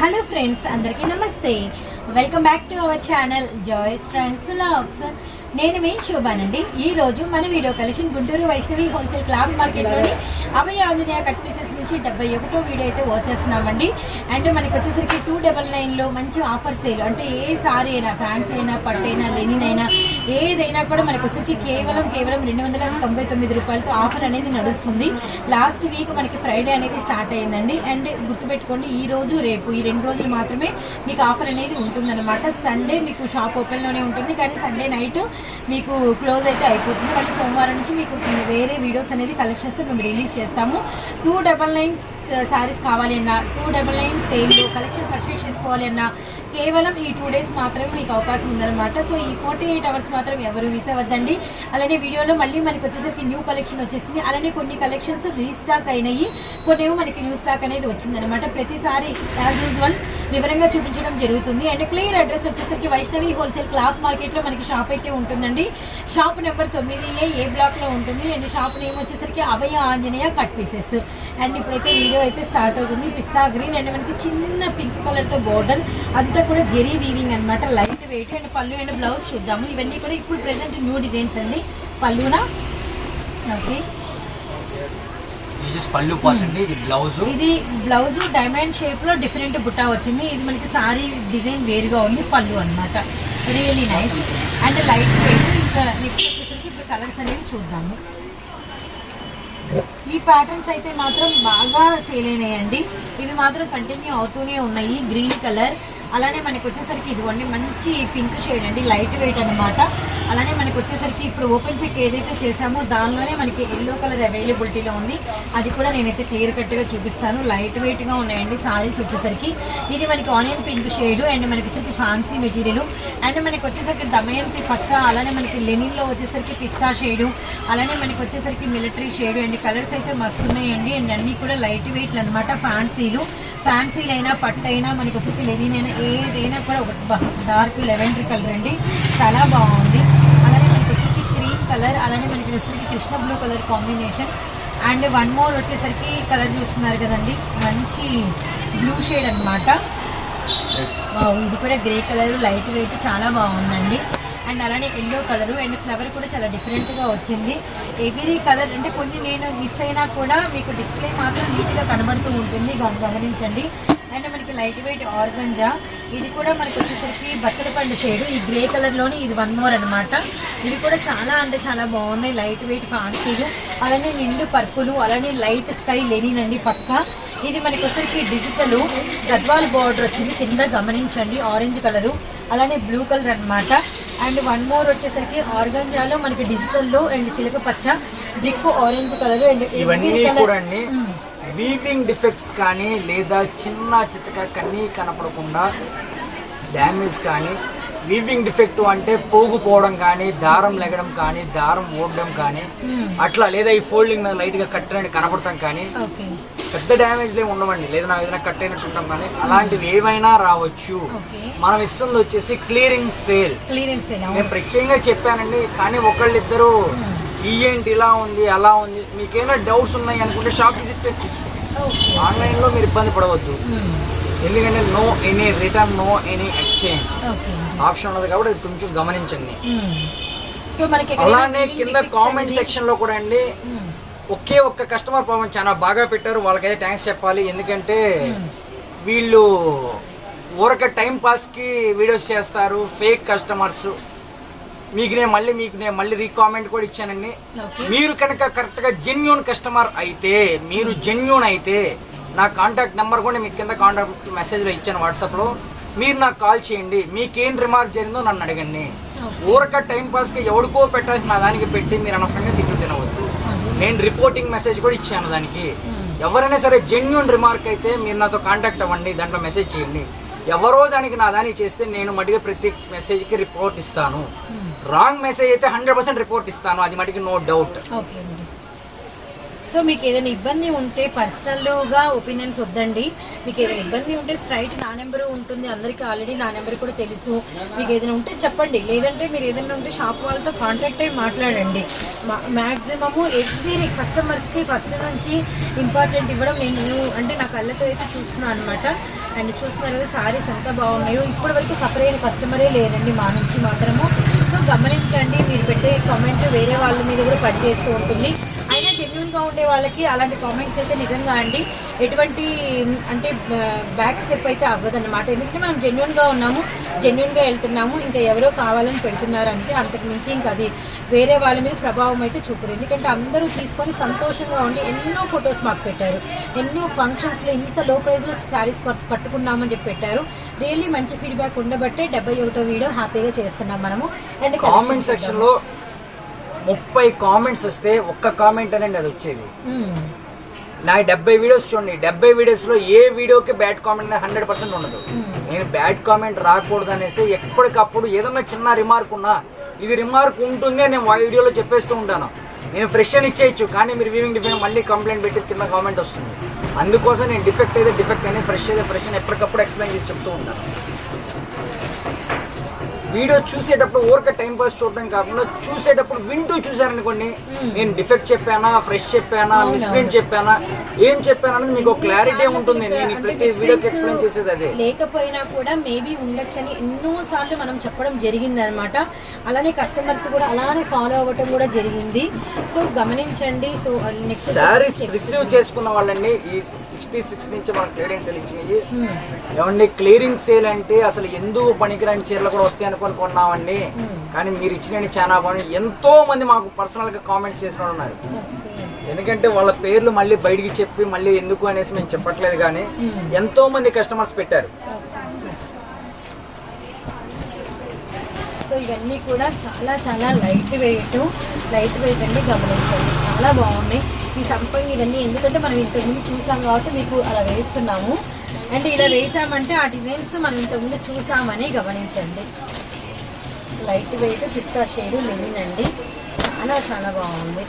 Hello friends, అందరికీ నమస్తే. Welcome back to our channel joys friends vlogs. నేను మీ శోభానండి. ఈ రోజు మన video collection Guntur Vaishnavi wholesale cloth మార్కెట్లోని అభయ ఆంజనేయ కట్ పీసెస్ నుంచి 71వ వీడియో అయితే వచ్చేస్తున్నామండి. అండ్ మనకి వచ్చేసరికి 299లో మంచి ఆఫర్ సేల్, అంటే ఏ సారీ అయినా, ఫ్యాన్స్ అయినా, పట్టైనా, లెనిన్ అయినా, ఏదైనా కూడా మనకి వచ్చేసరికి కేవలం 299 రూపాయలతో ఆఫర్ అనేది నడుస్తుంది. లాస్ట్ వీక్ మనకి ఫ్రైడే అనేది స్టార్ట్ అయిందండి. అండ్ గుర్తుపెట్టుకోండి, ఈ రోజు రేపు ఈ 2 రోజులు మాత్రమే మీకు ఆఫర్ అనేది ఉంటుందన్నమాట. సండే మీకు షాప్ ఓపెన్లోనే ఉంటుంది, కానీ సండే నైట్ మీకు క్లోజ్ అయితే అయిపోతుంది. మళ్ళీ సోమవారం నుంచి మీకు వేరే వీడియోస్ అనేది కలెక్షన్స్తో మేము రిలీజ్ చేస్తాము. 299 శారీస్ కావాలి అన్నా, 299 సేల్లో కలెక్షన్ పర్చేస్ చేసుకోవాలి అన్నా కేవలం ఈ 2 డేస్ మాత్రమే మీకు అవకాశం ఉందన్నమాట. సో ఈ 48 అవర్స్ మాత్రం ఎవరు మిస్ అవ్వద్దండి. అలానే వీడియోలో మళ్ళీ మనకి వచ్చేసరికి న్యూ కలెక్షన్ వచ్చేసింది. అలానే కొన్ని కలెక్షన్స్ రీస్టాక్ అయినాయి, కొన్నేమో మనకి న్యూ స్టాక్ అనేది వచ్చిందనమాట. ప్రతిసారి యాజ్ యూజువల్ వివరంగా చూపించడం జరుగుతుంది. అండ్ క్లియర్ అడ్రస్ వచ్చేసరికి వైష్ణవి హోల్సేల్ క్లాత్ మార్కెట్లో మనకి షాప్ అయితే ఉంటుందండి. షాప్ నెంబర్ 9A ఏ బ్లాక్లో ఉంటుంది. అండ్ షాప్ నేమ్ వచ్చేసరికి అభయ ఆంజనేయ కట్ పీసెస్. అండ్ ఇప్పుడైతే వీడియో అయితే స్టార్ట్ అవుతుంది. పిస్తా గ్రీన్ అండ్ మనకి చిన్న పింక్ కలర్తో బోర్డర్, అంతా కూడా జెరీ వీవింగ్ అనమాట, లైట్ వెయిట్. అండ్ పళ్ళు అండ్ బ్లౌజ్ చూద్దాము. ఇవన్నీ కూడా ఇప్పుడు ప్రెసెంట్ న్యూ డిజైన్స్ అండి. పళ్ళునా ఓకే, ఇది బ్లౌజ్ డైమండ్ షేప్ లో డిఫరెంట్ బుట్టా వచ్చింది. ఇది మనకి సారీ డిజైన్ వేరుగా ఉంది. పళ్ళు అనమాట, really nice and light weight. ఇంకా నెక్స్ట్ వచ్చేసరికి ఇప్పుడు కలర్స్ అనేవి చూద్దాము. ఈ ప్యాటర్న్స్ అయితే మాత్రం బాగా సేల్ అయినాయండి. ఇవి మాత్రం కంటిన్యూ అవుతూనే ఉన్నాయి. గ్రీన్ కలర్, అలానే మనకి వచ్చేసరికి ఇదిగోండి మంచి పింక్ షేడ్ అండి, లైట్ వెయిట్ అనమాట. అలానే మనకి వచ్చేసరికి ఇప్పుడు ఓపెన్ పిక్ ఏదైతే చేసామో దానిలోనే మనకి ఎల్లో కలర్ అవైలబిలిటీలో ఉంది. అది కూడా నేనైతే క్లియర్ కట్గా చూపిస్తాను. లైట్ వెయిట్గా ఉన్నాయండి సారీస్ వచ్చేసరికి. ఇది మనకి ఆనియన్ పింక్ షేడ్ అండ్ మనకి వచ్చేసరికి ఫ్యాన్సీ మెటీరియల్. అండ్ మనకి వచ్చేసరికి దమయంతి పచ్చ, అలానే మనకి లెనిన్లో వచ్చేసరికి పిస్తా షేడు, అలానే మనకి వచ్చేసరికి మిలిటరీ షేడు. అండ్ కలర్స్ అయితే మస్తున్నాయండి. అండ్ అన్నీ కూడా లైట్ వెయిట్లు అనమాట. ఫ్యాన్సీలు అయినా, పట్టు అయినా, మనకి వచ్చేసరికి లెనిన్ అయినా, ఏదైనా కూడా ఒక డార్క్ లెవెండర్ కలర్ అండి, చాలా బాగుంది. అలానే మనకి వచ్చేసరికి క్రీమ్ కలర్, అలానే మనకి వచ్చేసరికి Krishna blue colour combination. And one more వచ్చేసరికి కలర్ చూస్తున్నారు కదండి, మంచి బ్లూ షేడ్ అనమాట. ఇది కూడా గ్రే కలర్, లైట్ వెయిట్, చాలా బాగుందండి. అండ్ అలానే ఎల్లో కలరు అండ్ ఫ్లవర్ కూడా చాలా డిఫరెంట్గా వచ్చింది. ఎవ్రీ కలర్ అంటే కొన్ని నేను మిస్ అయినా కూడా మీకు డిస్ప్లే మాత్రం నీట్గా కనబడుతూ ఉంటుంది, గమనించండి. అండ్ మనకి లైట్ వెయిట్ ఆర్గంజా, ఇది కూడా మనకి వచ్చేసరికి బచ్చల పండు షేడు, ఈ గ్రే కలర్లోని ఇది వన్ మోర్ అనమాట. ఇవి కూడా చాలా అంటే చాలా బాగున్నాయి, లైట్ వెయిట్ ఫ్యాన్సీలు. అలానే నిండు పర్పులు, అలానే లైట్ స్కై లెనిన్ అండి పక్క. ఇది మనకి వచ్చేసరికి డిజిటల్ గద్వాల్ బార్డర్ వచ్చింది కింద, గమనించండి. ఆరెంజ్ కలరు, అలానే బ్లూ కలర్ అనమాట. అండ్ వన్ మోర్ వచ్చేసరికి ఆర్గంజాలో మనకి డిజిటల్లో అండ్ చిలక పచ్చ, బ్రిక్ ఆరెంజ్ కలర్. అండ్ ఇవన్నీ కూడా వీవింగ్ డిఫెక్ట్స్ కానీ లేదా చిన్న చితక కన్నీ కనపడకుండా డ్యామేజ్ కానీ, వీవింగ్ డిఫెక్ట్ అంటే పోగుపోవడం కానీ, దారం లెగడం కానీ, దారం ఓడడం కానీ అట్లా, లేదా ఈ ఫోల్డింగ్ మీద లైట్గా కట్టినట్టు కనపడతాం కానీ పెద్ద డ్యామేజ్లు ఏమి ఉండవండి. లేదా నా ఏదైనా కట్ అయినట్టు ఉంటాం కానీ అలాంటివి ఏవైనా రావచ్చు. మనం ఇస్తుంది వచ్చేసి క్లియరింగ్ సేల్. నేను ప్రత్యేకంగా చెప్పానండి, కానీ ఒకళ్ళిద్దరు ఏంటి ఇలా ఉంది అలా ఉంది, మీకేమైనా డౌట్స్ ఉన్నాయి అనుకుంటే షాప్ విజిట్ చేసి తీసుకోండి. ఆన్లైన్లో మీరు ఇబ్బంది పడవద్దు, ఎందుకంటే no any return, no any exchange option ఉన్నది కాబట్టి అది కొంచెం గమనించండి. అలానే కింద కామెంట్ సెక్షన్ లో కూడా అండి ఒకే ఒక్క కస్టమర్ పాపం చాలా బాగా పెట్టారు, వాళ్ళకైతే థ్యాంక్స్ చెప్పాలి. ఎందుకంటే వీళ్ళు ఊరక టైం పాస్కి వీడియోస్ చేస్తారు, ఫేక్ కస్టమర్స్. మీకు నేను మళ్ళీ రీకామెంట్ కూడా ఇచ్చానండి. మీరు కనుక కరెక్ట్గా జెన్యూన్ కస్టమర్ అయితే, మీరు జెన్యూన్ అయితే నా కాంటాక్ట్ నెంబర్ కూడా మీకు కింద కాంటాక్ట్ మెసేజ్లో ఇచ్చాను వాట్సాప్లో. మీరు నాకు కాల్ చేయండి, మీకేం రిమార్క్ జరిగిందో నన్ను అడగండి. ఊరక టైం పాస్కి ఎవరికో పెట్టాల్సి నా దానికి పెట్టి మీరు అనవసరంగా తిట్లు తినవద్దు. నేను రిపోర్టింగ్ మెసేజ్ కూడా ఇచ్చాను దానికి. ఎవరైనా సరే జెన్యూన్ రిమార్క్ అయితే మీరు నాతో కాంటాక్ట్ అవ్వండి, దాంట్లో మెసేజ్ చేయండి. ఎవరో దానికి నా దానికి చేస్తే నేను మటుగా ప్రతి మెసేజ్కి రిపోర్ట్ ఇస్తాను. రాంగ్ మెసేజ్ అయితే 100% రిపోర్ట్ ఇస్తాను, అది మటుకు నో డౌట్. సో మీకు ఏదైనా ఇబ్బంది ఉంటే పర్సనల్గా ఒపీనియన్స్ వద్దండి. మీకు ఏదైనా ఇబ్బంది ఉంటే స్ట్రైట్ నా నెంబరు ఉంటుంది, అందరికీ ఆల్రెడీ నా నెంబర్ కూడా తెలుసు. మీకు ఏదైనా ఉంటే చెప్పండి, లేదంటే మీరు ఏదైనా ఉంటే షాప్ వాళ్ళతో కాంటాక్ట్ అయ్యి మాట్లాడండి. మ్యాక్సిమము ఎవ్రీ కస్టమర్స్కి ఫస్ట్ నుంచి ఇంపార్టెంట్ ఇవ్వడం నేను అంటే నా కళ్ళతో అయితే చూస్తున్నాను అనమాట. అండ్ చూస్తున్నారు కదా సారీస్ ఎంత బాగున్నాయో. ఇప్పటి వరకు సఫర్ అయిన కస్టమరే లేరండి మా నుంచి మాత్రము. సో గమనించండి, మీరు పెట్టే కామెంట్ వేరే వాళ్ళ మీద కూడా పని చేస్తూ ఉంటుంది. అయినా జెన్యున్గా ఉండే వాళ్ళకి అలాంటి కామెంట్స్ అయితే నిజంగా అండి ఎటువంటి అంటే బ్యాక్ స్టెప్ అయితే అవ్వదన్నమాట. ఎందుకంటే మనం జెన్యున్గా ఉన్నాము, జెన్యున్గా వెళ్తున్నాము, ఇంకా ఎవరో కావాలని పెడుతున్నారు అంతే. అంతకుమించి ఇంకా అది వేరే వాళ్ళ మీద ప్రభావం అయితే చూపదు. ఎందుకంటే అందరూ తీసుకొని సంతోషంగా ఉండి ఎన్నో ఫొటోస్ మాకు పెట్టారు, ఎన్నో ఫంక్షన్స్లో ఇంత లో ప్రైస్లో శారీస్ కట్టుకున్నామని చెప్పి పెట్టారు. రియల్లీ మంచి ఫీడ్బ్యాక్ ఉండబట్టే 71వ వీడియో హ్యాపీగా చేస్తున్నాం మనము. అండ్ కామెంట్ సెక్షన్లో 30 కామెంట్స్ వస్తే ఒక్క కామెంట్ అనేది అది వచ్చేది. నా 70 వీడియోస్ చూడండి, 70 వీడియోస్లో ఏ వీడియోకి బ్యాడ్ కామెంట్ 100% ఉండదు. నేను బ్యాడ్ కామెంట్ రాకూడదు అనేసి ఎప్పటికప్పుడు ఏదన్నా చిన్న రిమార్క్ ఉన్నా ఇది రిమార్క్ ఉంటుంది అని నేను వీడియోలో చెప్పేస్తూ ఉంటాను. నేను ఫ్రెష్ అని ఇచ్చేయచ్చు, కానీ మీరు వీవింగ్ డిఫెక్ట్ మళ్ళీ కంప్లైంట్ పెట్టి కింద కామెంట్ వస్తుంది. అందుకోసం నేను డిఫెక్ట్ అయితే డిఫెక్ట్ అని, ఫ్రెష్ అయితే ఫ్రెష్ అని ఎప్పటికప్పుడు ఎక్స్ప్లెయిన్ చేసి చెప్తూ ఉంటాను. వీడియో చూసేటప్పుడు ఊరికే టైం పాస్ చూడడం కాకుండా చూసేటప్పుడు వింటూ చూసారనుకోండి, నేను డిఫెక్ట్ చెప్పానా, ఫ్రెష్ చెప్పానా, మిస్ప్రింట్ చెప్పానా, ఏం చెప్పానా అనేది మీకు క్లారిటీ ఉంటుంది. నేను ప్రతి వీడియోకి ఎక్స్ప్లెయిన్ చేసేది అదే. లేకపోయినా కూడా మేబీ ఉండొచ్చని ఎన్నో సార్లు మనం చెప్పడం జరిగింది అనమాట. అలానే కస్టమర్స్ కూడా అలానే ఫాలో అవ్వటం కూడా జరిగింది. సో గమనించండి. సో నెక్స్ట్ శారీస్ రిసీవ్ చేసుకున్న వాళ్ళండి ఈ 66 నుంచి మనకు క్లియరెన్స్ సేల్ ఇచ్చినాయి. ఏమండి క్లియరింగ్ సేల్ అంటే అసలు ఎందుకు పనికిరాని చీరలు కూడా వస్తాయి అనుకుని కొన్నామండి, కానీ మీరు ఇచ్చిన చాలా బాగుంది. ఎంతో మంది మాకు పర్సనల్ గా కామెంట్స్ చేసిన వాళ్ళు ఉన్నారు. ఎందుకంటే వాళ్ళ పేర్లు మళ్ళీ బయటికి చెప్పి మళ్ళీ ఎందుకు అనేసి మేము చెప్పట్లేదు, కానీ ఎంతో మంది కస్టమర్స్ పెట్టారు. సో ఇవన్నీ కూడా చాలా చాలా లైట్ వెయిట్ అండి, గమనించండి చాలా బాగున్నాయి ఈ సంపంగి ఇవన్నీ. ఎందుకంటే మనం ఇంతకుముందు చూసాం కాబట్టి మీకు అలా వేస్తున్నాము. అంటే ఇలా వేసామంటే ఆ డిజైన్స్ మనం ఇంతకుముందు చూసామని గమనించండి. లైట్ వెయిట్ పిస్తా షేడ్ లేదండి, చాలా చాలా బాగుంది.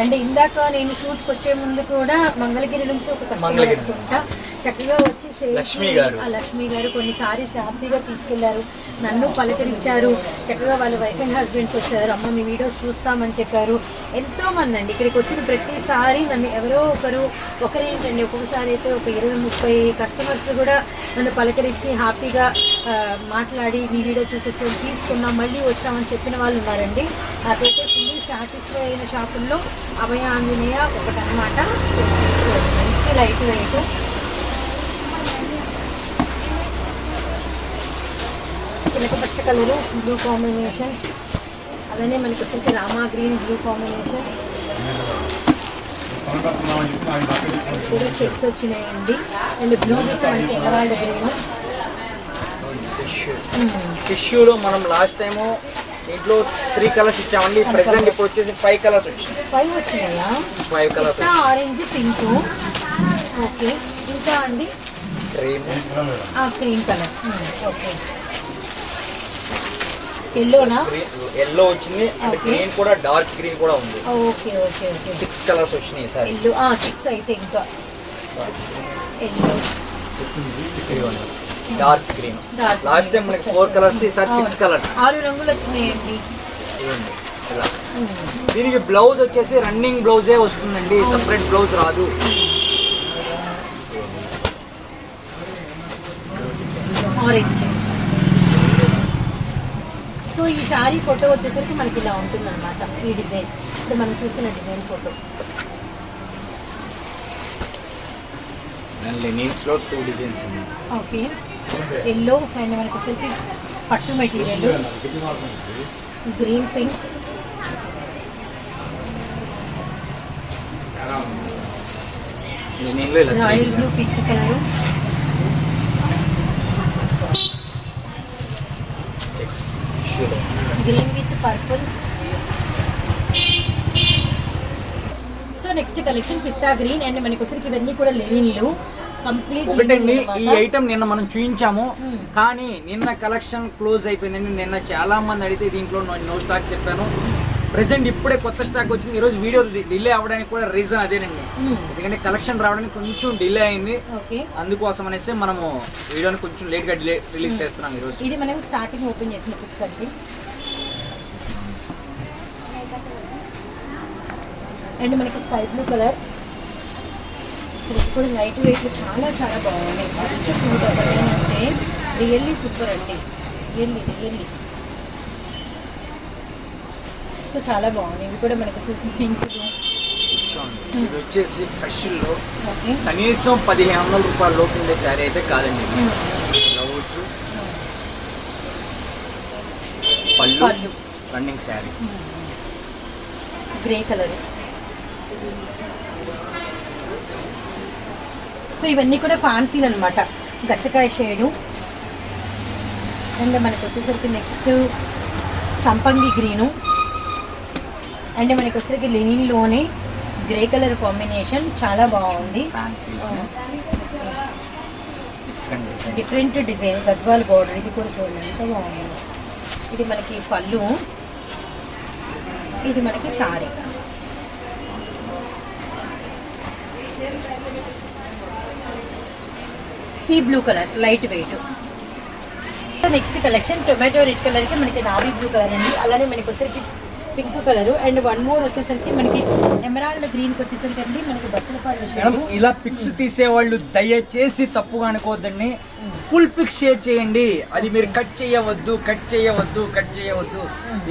అండ్ ఇందాక నేను షూట్కి వచ్చే ముందు కూడా మంగళగిరి నుంచి ఒక కస్టమర్ అనుకుంటా చక్కగా వచ్చి లక్ష్మి గారు కొన్ని సారీస్ హ్యాపీగా తీసుకెళ్లారు, నన్ను పలకరించారు. చక్కగా వాళ్ళ వైఫ్ అండ్ హస్బెండ్స్ వచ్చారు, అమ్మ మీ వీడియోస్ చూస్తామని చెప్పారు. ఎంతోమంది అండి ఇక్కడికి వచ్చిన ప్రతిసారి నన్ను ఎవరో ఒకరేంటండి ఒక్కొక్కసారి అయితే ఒక 20-30 కస్టమర్స్ కూడా నన్ను పలకరించి హ్యాపీగా మాట్లాడి మీ వీడియో చూసి వచ్చాము, తీసుకున్నాం, మళ్ళీ వచ్చామని చెప్పిన వాళ్ళు ఉన్నారండి. నాకైతే ఫుల్లీ సాటిస్ఫై అయిన షాపుల్లో అభయ ఆంజనేయ ఒకటనమాట. మంచి లైట్ వెయిట్, చిలక పచ్చ కలరు బ్లూ కాంబినేషన్, అలానే మనకి అసలు రామా గ్రీన్ బ్లూ కాంబినేషన్ కూడా చెక్స్ వచ్చినాయండి. అండ్ బ్లూ విత్ మనకి ఎమరాల్డ్ గ్రీన్. టిష్యూలో మనం లాస్ట్ టైము ఇంట్లో 3 కలర్స్ ఇచ్చామండి, ప్రెసెంట్ ఇప్పుడు వచ్చేసి 5 కలర్స్ వచ్చినాయి. 5 వచ్చినాయా? 5 కలర్స్, ఆరెంజ్, పింక్, ఓకే, ఇంకా అండి క్రీమ్ కలర్, ఓకే, ఎల్లోనా? ఎల్లో వచ్చింది, అంటే గ్రీన్ కూడా డార్క్ గ్రీన్ కూడా ఉంది. ఓకే ఓకే ఓకే 6 కలర్స్ వచ్చినాయి సార్. ఎల్లో 6 అయితే ఇంకా yellow, dark green. Last time మనకి 4 కలర్స్, ఈసారి 6 కలర్స్, 6 రంగులు వచ్చినాయండి. దీనికి బ్లౌజ్ వచ్చేసి రన్నింగ్ బ్లౌజే వస్తుందండి, సపరేట్ బ్లౌజ్ రాదు. ఆరెంజ్. సో ఈ సారీ ఫోటో వచ్చేసరికి మనకి ఇలా ఉంటుంది అనమాట. ఈ డిజైన్ ఇప్పుడు మనం చూసిన డిజైన్ ఫోటో. లెనిన్స్లో 2 డిజైన్స్ ఉన్నాయి. ఓకే, ఎల్లో అండ్ మనకి వచ్చేసి పట్టు material, green, pink, royal blue, pink colour, green with purple. So next collection pista green and మనకి వచ్చరికి ఇవన్నీ కూడా లెనిన్లు కంప్లీట్. ఒకటండి, ఈ ఐటమ్ నిన్న మనం చూపించాము, కానీ నిన్న కలెక్షన్ క్లోజ్ అయిపోయిందండి. నిన్న చాలా మంది అడిగితే దీంట్లో నో స్టాక్ చెప్పాను. ప్రెసెంట్ ఇప్పుడే కొత్త స్టాక్ వచ్చింది. ఈరోజు వీడియో డిలే అవ్వడానికి కూడా రీజన్ అదేనండి, ఎందుకంటే కలెక్షన్ రావడానికి కొంచెం డిలే అయింది. అందుకోసం అనేసి మనము వీడియోని కొంచెం లేట్ గా రిలీజ్ చేస్తున్నాం ఈరోజు. ఇది మనం స్టార్టింగ్ ఓపెన్ చేసిన పిక్ అండి. అండ్ మనకి స్కై బ్లూ కలర్. సో అసలు ఇది కూడా లైట్ వెయిట్లో చాలా చాలా బాగుంది. ఫస్ట్ 299 అంటే రియల్లీ సూపర్ అండి, రియల్లీ. సో చాలా బాగుంది. ఇవి కూడా మనకు చూసిన పింక్. ఇది వచ్చేసి ఫ్రెష్లో ఓకే, కనీసం 1500 రూపాయల లోపు ఉండే శారీ అయితే కాదండి. బ్లౌజ్, పళ్ళు, running sari, grey colour. So ఇవన్నీ కూడా ఫ్యాన్సీలు అనమాట, గచ్చకాయ షేడు. అండ్ మనకు వచ్చేసరికి నెక్స్ట్ సంపంగి గ్రీను. అండ్ మనకి వచ్చేసరికి లెనిన్లోనే గ్రే కలర్ కాంబినేషన్ చాలా బాగుంది. Fancy different design, Gadwal border. ఇది కూడా చూడండి ఎంత బాగుంది. ఇది మనకి పళ్ళు, ఇది మనకి sorry. Sea blue colour, light weight. Next collection tomato red కలర్కి మనకి నావీ బ్లూ కలర్ అండి. అలానే మనకి వచ్చేసరికి pink colour. And one more వచ్చేసరికి మనకి ఎమరాల్డ్ గ్రీన్కి వచ్చేసరికి అండి మనకి బచ్చలపాలు షేడ్. ఇలా పిక్స్ తీసేవాళ్ళు దయచేసి తప్పుగా అనుకోవద్దండి. ఫుల్ పిక్స్ షేర్ చేయండి. అది మీరు కట్ చేయవద్దు.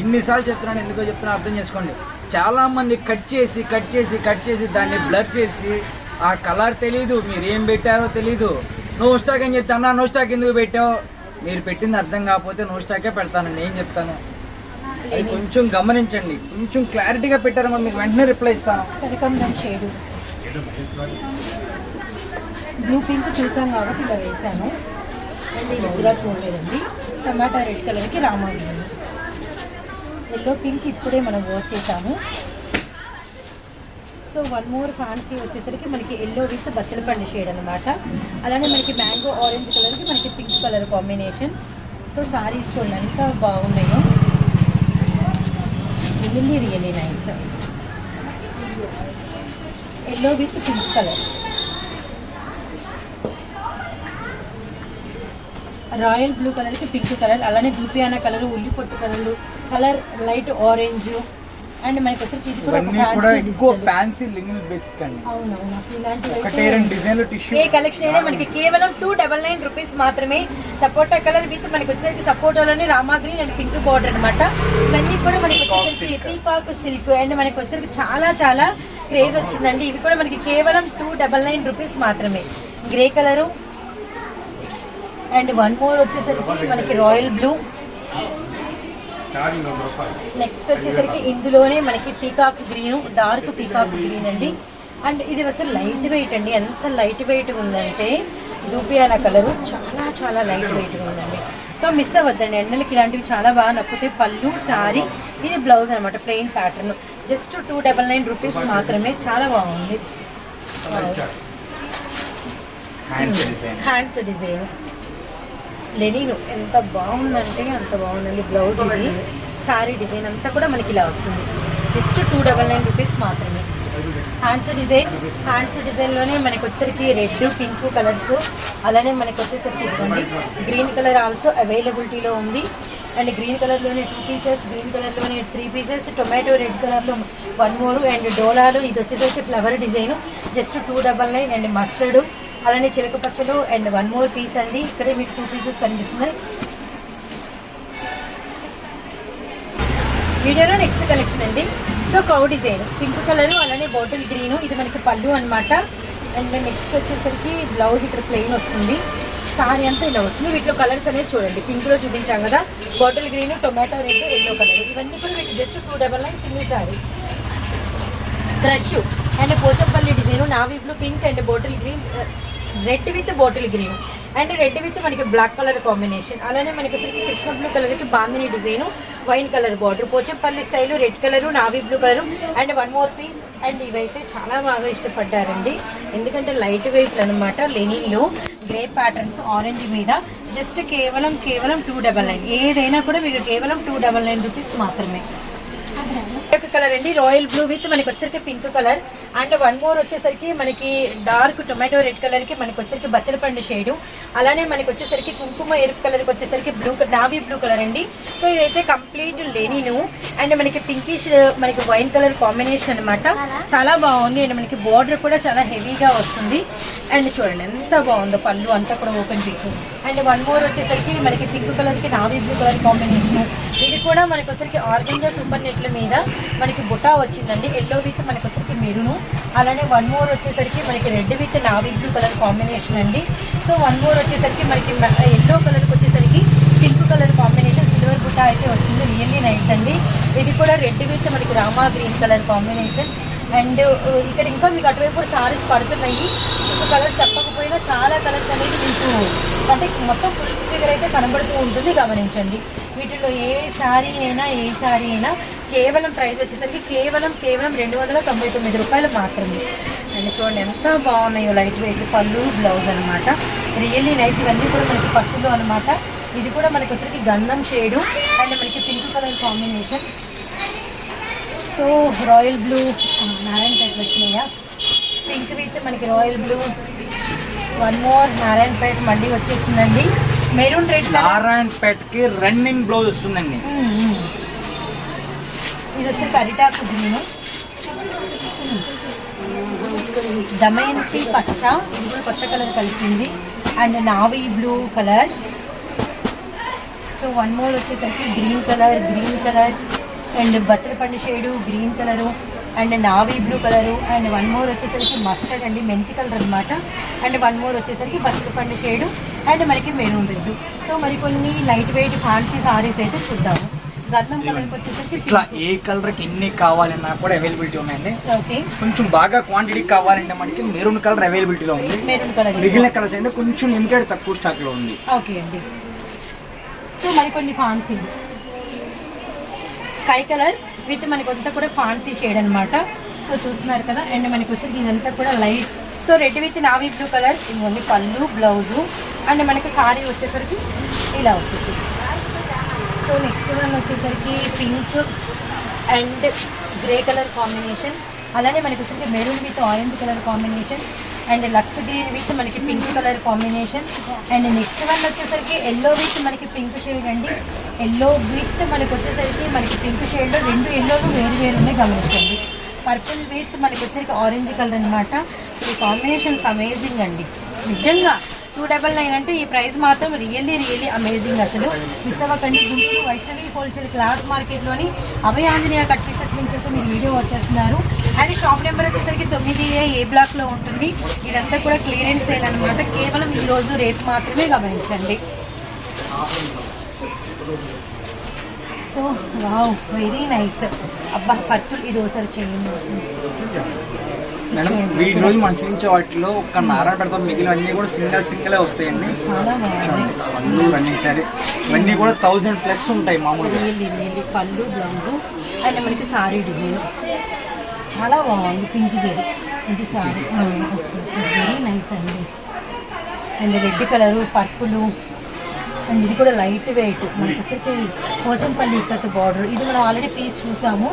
ఇన్నిసార్లు చెప్తున్నాను, ఎందుకో చెప్తున్నా అర్థం చేసుకోండి. చాలా మంది కట్ చేసి దాన్ని బ్లర్ చేసి ఆ కలర్ తెలీదు, మీరు ఏం పెట్టారో తెలీదు. నో స్టాక్ అని చెప్తాను. నో స్టాక్ ఎందుకు పెట్టావు? మీరు పెట్టింది అర్థం కాకపోతే నో స్టాకే పెడతానండి. ఏం చెప్తాను అది కొంచెం గమనించండి. కొంచెం క్లారిటీగా పెట్టారో మీకు వెంటనే రిప్లై ఇస్తాను. కనకాంబరం షేడు, బ్లూ పింక్ చూసాం కాబట్టి ఇలా వేసాను. అండ్ ఇది ఇలా చూడలేదండి. టమాటా రెడ్ కలర్కి రామా గ్రీన్, ఎల్లో పింక్ ఇప్పుడే మనం వర్క్ చేసాము. సో వన్ మోర్ ఫ్యాన్సీ వచ్చేసరికి మనకి ఎల్లో విత్ బచ్చలపండు షేడ్ అనమాట. అలానే మనకి మ్యాంగో ఆరెంజ్ కలర్కి మనకి pink colour combination. So saris చూడండి ఎంత బాగున్నాయో, really nice. Yellow with pink colour, royal blue కలర్కి పింక్ కలర్. అలానే దూపియానా కలర్, ఉల్లి పొట్టు కలర్ లైట్ ఆరెంజ్. అండ్ మనకి వచ్చేసి ఇది కూడా ఫ్యాన్సీ లినిన్ బేసిక్ అండి. అవునవును, అసలు ఇలాంటివి ఒకటే రెండు డిజైన్లు టిష్యూ. ఏ కలెక్షన్ అయినా మనకి కేవలం 299 రూపీస్ మాత్రమే. సపోటా కలర్ విత్ మనకి వచ్చేసరికి సపోటాలోనే Rama green and pink border అనమాట. ఇవన్నీ కూడా మనకి వచ్చేసరికి పీకాక్ సిల్క్. అండ్ మనకి వచ్చేసరికి చాలా చాలా క్రేజ్ వచ్చిందండి. ఇవి కూడా మనకి కేవలం 299 రూపీస్ మాత్రమే. Grey colour and one more వచ్చేసరికి మనకి రాయల్ బ్లూ. నెక్స్ట్ వచ్చేసరికి ఇందులోనే మనకి peacock green, dark peacock green అండి. అండ్ ఇది వచ్చి లైట్ వెయిట్ అండి. ఎంత లైట్ వెయిట్ ఉందంటే దూపియానా కలరు చాలా చాలా లైట్ వెయిట్ ఉందండి. సో మిస్ అవ్వద్దండి, ఎండలకి ఇలాంటివి చాలా బాగా నప్పుతాయి. పళ్ళు, సారీ, ఇది బ్లౌజ్ అనమాట, ప్లెయిన్ ప్యాటర్న్. జస్ట్ 299 రూపీస్ మాత్రమే. చాలా బాగుంది. హ్యాండ్స్ డిజైన్ లెనిన్ ఎంత బాగుందంటే అంత బాగుందండి. బ్లౌజ్ ఇది, సారీ డిజైన్ అంతా కూడా మనకి ఇలా వస్తుంది. జస్ట్ 299 రూపీస్ మాత్రమే. హ్యాండ్స్ డిజైన్లోనే మనకి వచ్చేసరికి రెడ్ పింక్ కలర్స్. అలానే మనకి వచ్చేసరికి ఇదిగోండి గ్రీన్ కలర్ ఆల్సో అవైలబిలిటీలో ఉంది. అండ్ గ్రీన్ కలర్లోనే 2 పీసెస్, గ్రీన్ కలర్లోనే 3 పీసెస్, టొమాటో రెడ్ కలర్లో 1 మోరు. అండ్ డోలాలు ఇది వచ్చేసరికి flower design just 299. And mustard, అలానే చిలక పచ్చలు అండ్ 1 మోర్ పీస్ అండి. ఇక్కడే మీకు 2 పీసెస్ కనిపిస్తున్నాయి. వీడియోలో నెక్స్ట్ కలెక్షన్ అండి. So cow design pink colour, అలానే బాటిల్ గ్రీను. ఇది మనకి పళ్ళు అనమాట. అండ్ నెక్స్ట్ వచ్చేసరికి బ్లౌజ్ ఇక్కడ ప్లెయిన్ వస్తుంది. సారీ అంతా ఇలా వస్తుంది. వీటిలో కలర్స్ అనేది చూడండి, పింక్లో చూపించాం కదా, bottle green, tomato red, yellow colour. ఇవన్నీ కూడా మీకు just 299 single sari. Crush and Pochampally design, navy blue pink and bottle green, red with bottle green and red with మనకి బ్లాక్ కలర్ కాంబినేషన్. అలానే మనకి వచ్చరికి కృష్ణ బ్లూ కలర్కి bandhani design, wine colour border, Pochampally style, red colour, navy blue colour and 1 more piece. And ఇవైతే చాలా బాగా ఇష్టపడ్డారండి, ఎందుకంటే లైట్ వెయిట్ అనమాట. లెనిన్లో గ్రే ప్యాటర్న్స్ ఆరెంజ్ మీద జస్ట్ కేవలం 299. ఏదైనా కూడా మీకు కేవలం 299 రూపీస్ మాత్రమే. కలర్ అండి, రాయల్ బ్లూ విత్ మనకి వచ్చేసరికి pink colour. And one more వచ్చేసరికి మనకి డార్క్ టొమాటో రెడ్ కలర్ కి మనకి వచ్చేసరికి బచ్చల పండు షేడు. అలానే మనకి వచ్చేసరికి కుంకుమ ఎరుపు కలర్ కి వచ్చేసరికి నావీ బ్లూ కలర్ అండి. సో ఇదైతే కంప్లీట్ లెనిన్ అండ్ మనకి పింకిష్ మనకి వైన్ కలర్ కాంబినేషన్ అనమాట. చాలా బాగుంది అండ్ మనకి బార్డర్ కూడా చాలా హెవీగా వస్తుంది. అండ్ చూడండి ఎంత బాగుందో పళ్ళు అంతా కూడా open pick. And one more వచ్చేసరికి మనకి పింక్ కలర్ కి నావీ బ్లూ కలర్ కాంబినేషన్. ఇది కూడా మనకి వచ్చేసరికి ఆర్గంజా సూపర్ నెట్ల మీద మనకి బుటా వచ్చిందండి, ఎల్లో విత్ మనకి వచ్చేసరికి మెరూను. అలానే వన్ మోర్ వచ్చేసరికి మనకి red with navy blue colour combination అండి. సో వన్ మోర్ వచ్చేసరికి మనకి ఎల్లో కలర్కి వచ్చేసరికి పింక్ కలర్ కాంబినేషన్ సిల్వర్ బుటా అయితే వచ్చింది, రియల్లీ నైస్ అండి. ఇది కూడా రెడ్ విత్ మనకి Rama green colour combination. And ఇక్కడ ఇంకా మీకు అటువైపు సారీస్ పడుతున్నాయి, మీకు కలర్ చెప్పకపోయినా చాలా కలర్స్ అనేది మీకు అంటే మొత్తం ఫుల్ ఫిగర్ అయితే కనబడుతూ ఉంటుంది, గమనించండి. వీటిలో ఏ శారీ అయినా కేవలం ప్రైస్ వచ్చేసరికి కేవలం 299 రూపాయలు మాత్రమే. అండ్ చూడండి ఎంత బాగున్నాయో, లైట్ వెయిట్ పళ్ళు బ్లౌజ్ అనమాట, రియల్లీ నైస్. ఇవన్నీ కూడా మనకి పట్టులో అనమాట. ఇది కూడా మనకి వచ్చరికి గంధం షేడు అండ్ మనకి pink colour combination. So royal blue Narayanpet వచ్చినాయా, పింక్ విత్ మనకి royal blue. One more Narayanpet మళ్ళీ వచ్చేసిందండి, మెరూన్ రెడ్. నారాయణపేటకి రన్నింగ్ బ్లౌజ్ వస్తుందండి. ఇది వచ్చేసి అరిటాకు గ్రీను, దమయంతి పచ్చ, ఇది కూడా కొత్త కలర్ కలిసింది. And navy blue colour. So one more వచ్చేసరికి గ్రీన్ కలర్ అండ్ బచ్చల పండు shade green colour and navy blue colour. And one more వచ్చేసరికి మస్టర్డ్ అండి, మెంతి కలర్ అనమాట. అండ్ వన్ మోర్ వచ్చేసరికి బచ్చల పండు షేడు అండ్ మనకి మెరూన్ రెడ్. సో మరి కొన్ని లైట్ వెయిట్ ఫ్యాన్సీ సారీస్ అయితే చూద్దాము. గంధం కలర్కి వచ్చేసరికి ఇట్లా ఏ కలర్కి ఎన్ని కావాలన్నా కూడా అవైలబిలిటీ ఉన్నాయండి. ఓకే, కొంచెం బాగా క్వాంటిటీ కావాలంటే మనకి మెరూన్ కలర్ అవైలబిలిటీలో ఉంది. మెరూన్ కలర్, మిగిలిన కలర్స్ అయితే కొంచెం లిమిటెడ్ తక్కువ స్టాక్లో ఉంది. ఓకే అండి. సో మరి కొన్ని ఫాన్సీ స్కై కలర్ విత్ మనకి అంతా కూడా ఫాన్సీ షేడ్ అనమాట. సో చూస్తున్నారు కదా. అండ్ మనకి వచ్చేసి ఇదంతా కూడా light, so red with navy blue colour. ఇవన్నీ పళ్ళు బ్లౌజు అండ్ మనకి సారీ వచ్చేసరికి ఇలా వచ్చేసి. సో నెక్స్ట్ వన్ వచ్చేసరికి pink and grey colour combination. అలానే మనకి వచ్చేసరికి maroon with orange colour combination and లక్స్ గ్రీన్ విత్ మనకి pink colour combination. And next one వచ్చేసరికి ఎల్లో విత్ మనకి పింక్ షేడ్ అండి, ఎల్లో విత్ మనకి వచ్చేసరికి మనకి పింక్ షేడ్లో రెండు ఎల్లోలు వేరు ఉన్నాయి, గమనించండి. పర్పుల్ విత్ మనకి వచ్చేసరికి ఆరెంజ్ కలర్ అనమాట. ఈ కాంబినేషన్స్ అమేజింగ్ అండి, నిజంగా 299 అంటే ఈ ప్రైస్ మాత్రం రియల్లీ అమేజింగ్. అసలు విస్తవకండి గుంటూరు వైష్ణవి హోల్సేల్ క్లాత్ మార్కెట్లోని అభయ ఆంజనేయ కట్ పీసెస్ నుంచి మీరు వీడియో వచ్చేస్తున్నారు. అండ్ షాప్ నెంబర్ వచ్చేసరికి 9A ఏ బ్లాక్లో ఉంటుంది. ఇదంతా కూడా క్లియరెన్స్ సేల్ అనమాట, కేవలం ఈరోజు రేపు మాత్రమే, గమనించండి. So wow, very nice. అబ్బా పర్పుల్, ఇది ఒకసారి చేయండి మేడం. వీటి రోజు మనం చూపించే వాటిలో ఒక నారాయణపేట మిగిలిన అన్నీ కూడా సింగిల్ వస్తాయండి. చాలా బాగుంది. పళ్ళు రన్నింగ్ సారీ ఇవన్నీ కూడా 1000+ ఉంటాయి మామూలుగా. పళ్ళు బ్లౌజు అండ్ మనకి సారీ డిజైన్ చాలా బాగుంది, పింక్ జరీ ఇది సారీ. వెరీ నైస్ అండి. అండ్ రెడ్ కలరు పర్పులు అండ్ ఇది కూడా లైట్ వెయిట్ మనకి వచ్చరికి పోచంపల్లి ఇక్కత బార్డర్. ఇది మనం ఆల్రెడీ పీస్ చూసాము,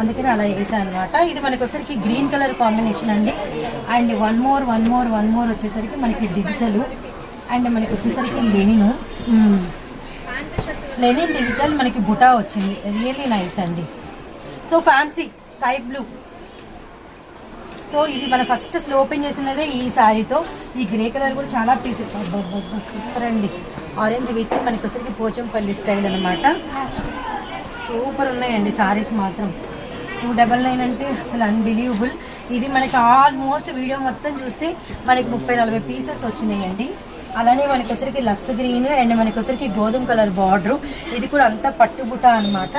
అందుకని అలా వేసాను అనమాట. ఇది మనకి వచ్చరికి గ్రీన్ కలర్ కాంబినేషన్ అండి. అండ్ వన్ మోర్ వచ్చేసరికి మనకి డిజిటల్ అండ్ మనకి వచ్చేసరికి లెనిన్ డిజిటల్ మనకి బుటా వచ్చింది, రియల్లీ నైస్ అండి. So fancy sky blue. So ఇది మన ఫస్ట్ ఓపెన్ చేసినదే ఈ శారీతో. ఈ గ్రే కలర్ కూడా చాలా పీసెస్, సూపర్ అండి. ఆరెంజ్ విత్ మనకి వచ్చరికి పోచంపల్లి స్టైల్ అనమాట. సూపర్ ఉన్నాయండి సారీస్ మాత్రం. 299 అంటే అసలు అన్బిలీవబుల్. ఇది మనకి ఆల్మోస్ట్ వీడియో మొత్తం చూస్తే మనకి 30-40 పీసెస్ వచ్చినాయండి. అలానే మనకి వచ్చరికి లక్స్ గ్రీన్ అండ్ మనకి వచ్చరికి గోధుమ కలర్ బార్డర్. ఇది కూడా అంతా పట్టుబుట్ట అనమాట.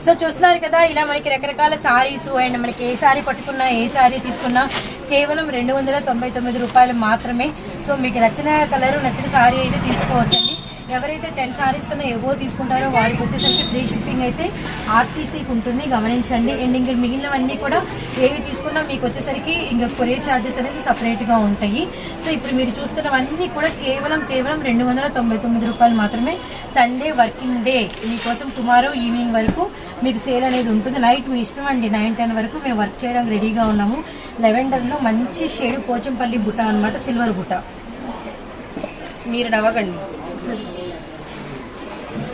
సో చూస్తున్నారు కదా, ఇలా మనకి రకరకాల సారీస్ అండ్ మనకి ఏ సారీ పట్టుకున్నా ఏ సారీ తీసుకున్నా కేవలం 299 రూపాయలు మాత్రమే. సో మీకు నచ్చిన కలరు నచ్చిన సారీ అయితే తీసుకోవచ్చండి. ఎవరైతే 10 సారీస్ కన్నా ఎవో తీసుకుంటారో వారికి వచ్చేసరికి ఫ్రీ షిప్పింగ్ అయితే ఆర్టీసీకి ఉంటుంది, గమనించండి. అండ్ ఇంకా మిగిలినవన్నీ కూడా ఏవి తీసుకున్నా మీకు వచ్చేసరికి ఇంకా కొరియర్ ఛార్జెస్ అనేది సపరేట్గా ఉంటాయి. సో ఇప్పుడు మీరు చూస్తున్నవన్నీ కూడా కేవలం 299 రూపాయలు మాత్రమే. సండే వర్కింగ్ డే మీకోసం టుమారో ఈవినింగ్ వరకు మీకు సేల్ అనేది ఉంటుంది. నైట్ మీ ఇష్టం అండి, 9-10 వరకు మేము వర్క్ చేయడానికి రెడీగా ఉన్నాము. లెవెండర్లో మంచి షేడ్ పోచంపల్లి బుట్ట అనమాట, సిల్వర్ బుట్ట. మీరు నవ్వకండి.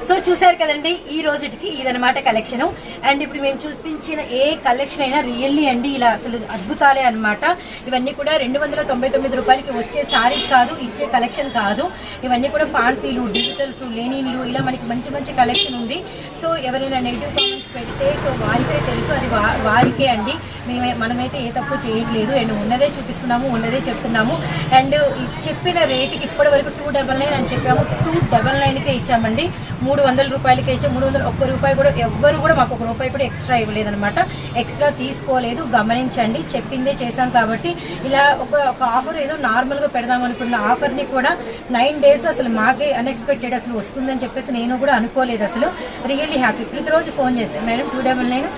సో చూసారు కదండి, ఈ రోజుకి ఇదనమాట కలెక్షన్. అండ్ ఇప్పుడు మేము చూపించిన ఏ కలెక్షన్ అయినా రియల్లీ అండి ఇలా అసలు అద్భుతాలే అనమాట. ఇవన్నీ కూడా 299 రూపాయలకి వచ్చే సారీస్ కాదు, ఇచ్చే కలెక్షన్ కాదు. ఇవన్నీ కూడా ఫాన్సీలు, డిజిటల్స్, లెనిన్లు ఇలా మనకి మంచి మంచి కలెక్షన్ ఉంది. సో ఎవరైనా నెగిటివ్ కామెంట్స్ పెడితే సో వారికే తెలుసు, అది వారికే అండి. మనమైతే ఏ తప్పు చేయట్లేదు. అండ్ ఉన్నదే చూపిస్తున్నాము, ఉన్నదే చెప్తున్నాము. అండ్ చెప్పిన రేటుకి ఇప్పటి వరకు 299 అని చెప్పాము, 299కే ఇచ్చామండి. 300 రూపాయలకే ఇచ్చాము. 301 రూపాయి కూడా ఎవ్వరు కూడా మాకు 1 రూపాయి కూడా ఎక్స్ట్రా ఇవ్వలేదన్నమాట. ఎక్స్ట్రా తీసుకోలేదు, గమనించండి. చెప్పిందే చేశాం కాబట్టి ఇలా ఒక ఆఫర్ ఏదో నార్మల్గా పెడదాం అనుకున్న ఆఫర్ని కూడా 9 days అసలు మాకే అన్ఎక్స్పెక్టెడ్ అసలు వస్తుందని చెప్పేసి నేను కూడా అనుకోలేదు. అసలు రియల్లీ హ్యాపీ. ప్రతిరోజు ఫోన్ చేస్తే మేడం 299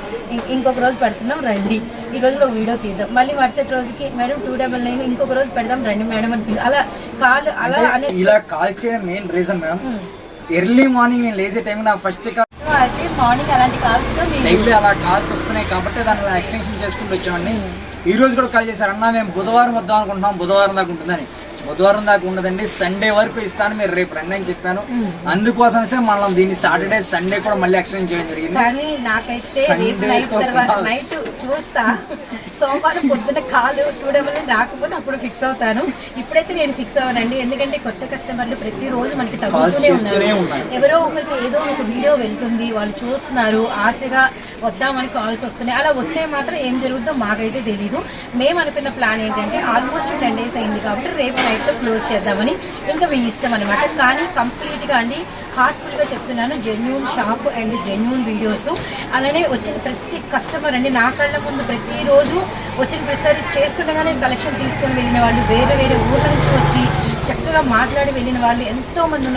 ఇంకొక రోజు పెడుతున్నాం రండి, ఈ రోజు ఒక వీడియో తీద్దాం, మళ్ళీ మరుసటి రోజుకి మేడం 299 ఇంకొక రోజు పెడదాం రండి మేడం అని అలా కాల్ అలా అనే ఇలా కాల్ చేయడం main reason madam. Early morning నేను లేచే టైం నా ఫస్ట్ కాల్ అయితే మార్నింగ్ అలాంటి కాల్స్ డైలీ అలా కాల్స్ వస్తున్నాయి కాబట్టి దాన్ని ఎక్స్టెన్షన్ చేసుకుంటూ వచ్చామండి. ఈ రోజు కూడా కాల్ చేశారు, అన్న మేము బుధవారం వద్దాం అనుకుంటున్నాం, బుధవారం దాకా ఉంటుందని. బుధవారం దాకా ఉండదండి, సండే వరకు ఇస్తాను, మీరు రేపు రండి అని చెప్పాను. అందుకోసమే మనం దీన్ని సాటర్డే సండే కూడా మళ్ళీ ఎక్స్టెండ్ చేయడం జరిగింది. కానీ నాకైతే రేపు నైట్ తర్వాత నైట్ చూస్తా, సోమవారం పొద్దున్న కాల్ 299 రాకపోతే అప్పుడు ఫిక్స్ అవుతాను. ఇప్పుడైతే నేను ఫిక్స్ అవ్వనండి, ఎందుకంటే కొత్త కస్టమర్లు ప్రతిరోజు మనకి తగ్గుతూనే ఉన్నారు. ఎవరో ఒకరికి ఏదో ఒక వీడియో వెళ్తుంది, వాళ్ళు చూస్తున్నారు, ఆశగా వద్దామని కాల్స్ వస్తున్నాయి. అలా వస్తే మాత్రం ఏం జరుగుతుందో మాకైతే తెలీదు. మేము అనుకున్న ప్లాన్ ఏంటంటే ఆల్మోస్ట్ 10 days అయింది కాబట్టి రేపు నైట్తో క్లోజ్ చేద్దామని. ఇంకా మీ ఇష్టం అనమాట. కానీ కంప్లీట్గా అండి హార్ట్ఫుల్గా చెప్తున్నాను, genuine shop and genuine videos. అలానే వచ్చిన ప్రతి కస్టమర్ అండి నా కళ్ళ ముందు ప్రతిరోజు వచ్చిన ప్రతిసారి చేస్తుండగానే కలెక్షన్ తీసుకొని వెళ్ళిన వాళ్ళు, వేరే వేరే ఊర్ల నుంచి వచ్చి చక్కగా మాట్లాడి వెళ్ళిన వాళ్ళు ఎంతోమంది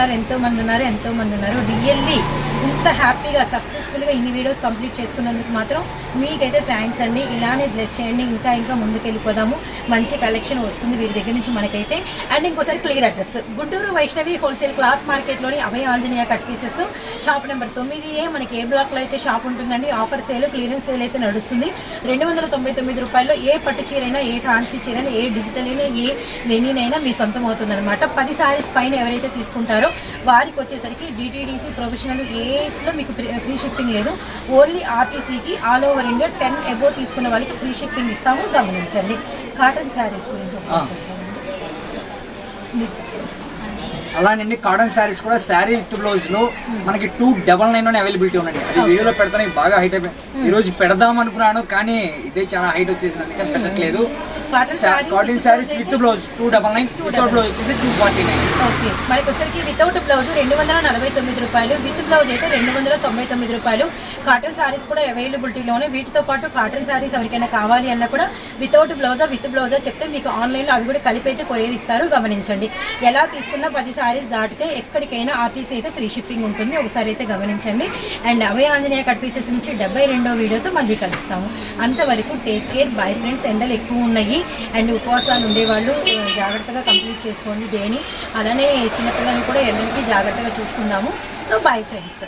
ఉన్నారు. రియల్లీ ఇంత హ్యాపీగా సక్సెస్ఫుల్గా ఇన్ని వీడియోస్ కంప్లీట్ చేసుకున్నందుకు మాత్రం మీకైతే థ్యాంక్స్ అండి. ఇలానే బ్లెస్ చేయండి, ఇంకా ముందుకు వెళ్ళిపోదాము. మంచి కలెక్షన్ వస్తుంది వీరి దగ్గర నుంచి మనకైతే. అండ్ ఇంకోసారి clear address Guntur Vaishnavi wholesale cloth మార్కెట్లోని Abhaya Anjaneya cut pieces shop number 9A. మనకి ఏ బ్లాక్లో అయితే షాప్ ఉంటుందండి. ఆఫర్ సేల్, క్లియరెన్స్ సేల్ అయితే నడుస్తుంది. 299 రూపాయల్లో ఏ పట్టు చీరైనా, ఏ ఫ్యాన్సీ చీరైనా, ఏ డిజిటల్ అయినా, ఏ లెనిన్ అయినా మీ సొంతం అవుతుంది అనమాట. 10 సారీస్ పైన ఎవరైతే తీసుకుంటారో వారికి వచ్చేసరికి డిటీడీసీ ప్రొఫెషనల్ ఏలో మీకు ఫ్రీ షిప్పింగ్ లేదు. ఓన్లీ ఆర్టీసీకి ఆల్ ఓవర్ ఇండియా 10 అబోవ్ తీసుకున్న వాళ్ళకి ఫ్రీ షిప్పింగ్ ఇస్తాము, గమనించండి. కాటన్ శారీస్ గురించి అలానే కాటన్ శారీస్ కూడా శారీ విత్ బ్లౌజ్ లో మనకి 299 అవైలబిలిటీ ఉందండి. అది వీడియోలో పెడతాను, బాగా హైట్ అయిపోయింది. ఈ రోజు పెడదాం అనుకున్నాను కానీ ఇదే చాలా హైట్ వచ్చేసింది, అందుకని పెట్టట్లేదు. Cotton saris with blouse 299, without blouse వచ్చేసి 249. ఓకే, మనకి వచ్చేసరికి వితౌట్ బ్లౌజ్ 249 రూపాయలు, విత్ బ్లౌజ్ అయితే 299 రూపాయలు. కాటన్ శారీస్ కూడా అవైలబిలిటీలోనే. వీటితో పాటు కాటన్ శారీస్ ఎవరికైనా కావాలి అన్నా కూడా వితౌట్ బ్లౌజా విత్ బ్లౌజా చెప్తే మీకు ఆన్లైన్లో అవి కూడా కలిపి అయితే కొరియర్ ఇస్తారు, గమనించండి. ఎలా తీసుకున్నా 10 సారీస్ దాటితే ఎక్కడికైనా ఆర్టీసీ అయితే ఫ్రీ షిప్పింగ్ ఉంటుంది, ఒకసారి అయితే గమనించండి. And Abhaya Anjaneya cut pieces నుంచి 72వ వీడియోతో మళ్ళీ కలుస్తాము. అంతవరకు టేక్ కేర్, బై ఫ్రెండ్స్. ఎండలు ఎక్కువ ఉన్నాయి అండ్ ఉపవాసాలు ఉండేవాళ్ళు జాగ్రత్తగా కంప్లీట్ చేసుకోండి డేని. అలానే చిన్నపిల్లల్ని కూడా ఎండలకి జాగ్రత్తగా చూసుకుందాము. So bye friends.